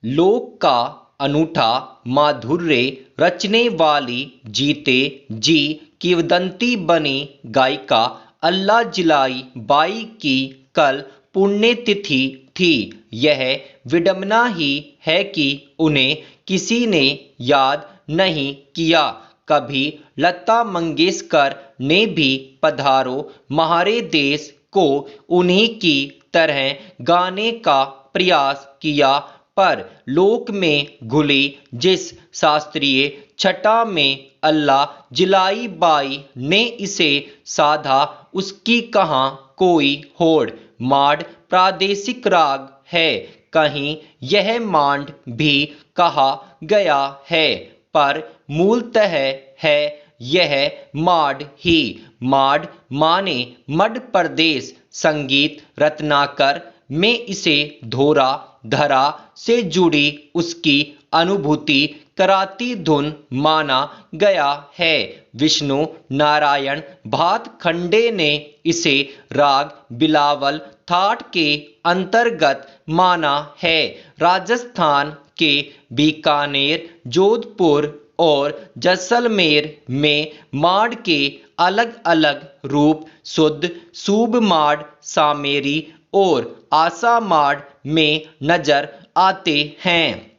लोक का अनूठा माधुर्य रचने वाली जीते जी किंवदंती बनी गायिका अल्लाह जिलाई बाई की कल पुण्यतिथि थी। यह विडंबना ही है कि उन्हें किसी ने याद नहीं किया। कभी लता मंगेशकर ने भी पधारो म्हारे देश को उन्हीं की तरह गाने का प्रयास किया, पर लोक में घुली जिस शास्त्रीय छटा में अल्लाह जिलाई बाई ने इसे साधा, उसकी कहाँ कोई होड़। मांड प्रादेशिक राग है, कहीं यह मांड भी कहा गया है, पर मूलतः है यह माड ही। माड माने मध्य प्रदेश। संगीत रत्नाकर में इसे धोरा धरा से जुड़ी उसकी अनुभूति कराती धुन माना गया है। विष्णु नारायण भातखंडे ने इसे राग बिलावल थाट के अंतर्गत माना है। राजस्थान के बीकानेर, जोधपुर और जैसलमेर में मांड के अलग अलग रूप शुद्ध सूब मांड, सामेरी और आसा मांड में नजर आते हैं।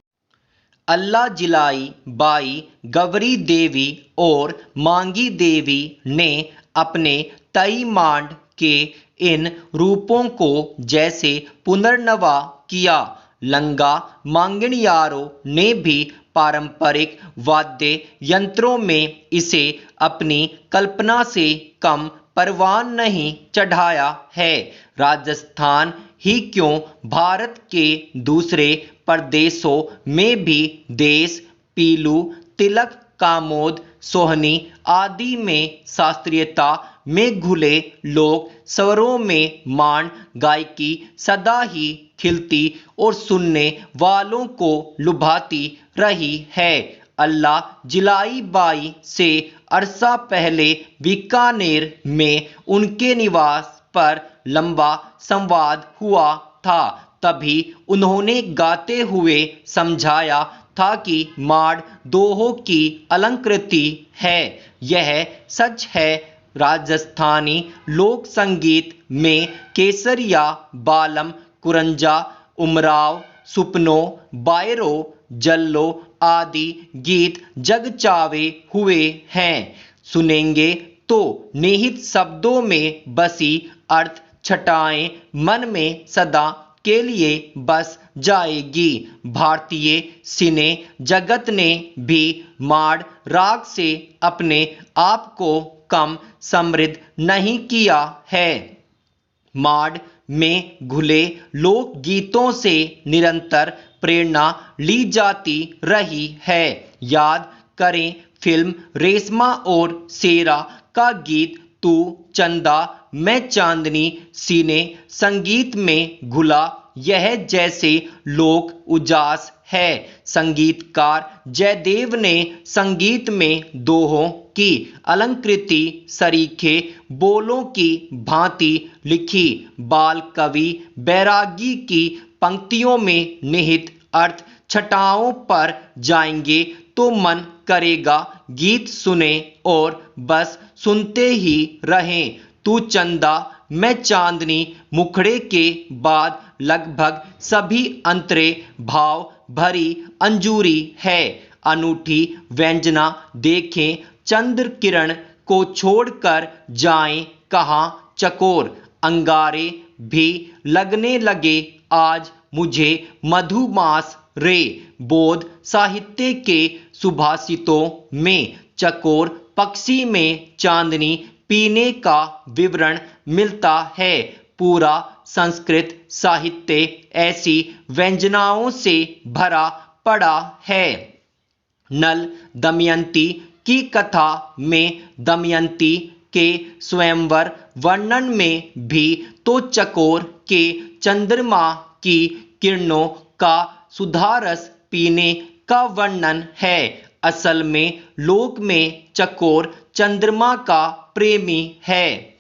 अल्लाह जिलाई बाई, गवरी देवी और मांगी देवी ने अपने तई मांड के इन रूपों को जैसे पुनर्नवा किया। लंगा मांगणियारों ने भी पारंपरिक वाद्य यंत्रों में इसे अपनी कल्पना से कम परवान नहीं चढ़ाया है। राजस्थान ही क्यों, भारत के दूसरे प्रदेशों में भी देश, पीलू, तिलक, कामोद, सोहनी आदि में शास्त्रीयता में घुले लोक स्वरों में मांड गायकी सदा ही खिलती और सुनने वालों को लुभाती रही है। अल्लाह जिलाई बाई से अरसा पहले बीकानेर में उनके निवास पर लंबा संवाद हुआ था। तभी उन्होंने गाते हुए समझाया था कि मांड दोहों की अलंकृति है। यह सच है, राजस्थानी लोक संगीत में केसरिया, बालम, कुरंजा, उमराव, सुपनो, बायरो, जल्लो आदि गीत जग चावे हुए हैं। सुनेंगे तो निहित शब्दों में बसी अर्थ छटाएं मन में सदा के लिए बस जाएगी। भारतीय सिने जगत ने भी मांड राग से अपने आप को कम समृद्ध नहीं किया है। मांड में घुले लोक गीतों से निरंतर प्रेरणा ली जाती रही है। याद करें फिल्म रेशमा और शेरा का गीत तू चंदा मैं चांदनी, सिने संगीत में घुला यह जैसे लोक उजास है। संगीतकार जयदेव ने संगीत में दोहों की अलंकृति सरीखे बोलों की भांति लिखी। बाल कवि बैरागी की पंक्तियों में निहित अर्थ छटाओं पर जाएंगे तो मन करेगा गीत सुने और बस सुनते ही रहें। तू चंदा मैं चांदनी मुखड़े के बाद लगभग सभी अंतरे भाव भरी अंजूरी है। अनूठी व्यंजना देखें, चंद्र किरण को छोड़कर जाएं कहाँ चकोर। अंगारे भी लगने लगे आज मुझे मधुमास रे। बोध साहित्य के सुभाषितों में चकोर पक्षी में चांदनी पीने का विवरण मिलता है। पूरा संस्कृत साहित्य ऐसी व्यंजनाओं से भरा पड़ा है। नल दमयंती की कथा में दमयंती के स्वयंवर वर्णन में भी तो चकोर के चंद्रमा की किरणों का सुधारस पीने का वर्णन है। असल में लोक में चकोर चंद्रमा का प्रेमी है।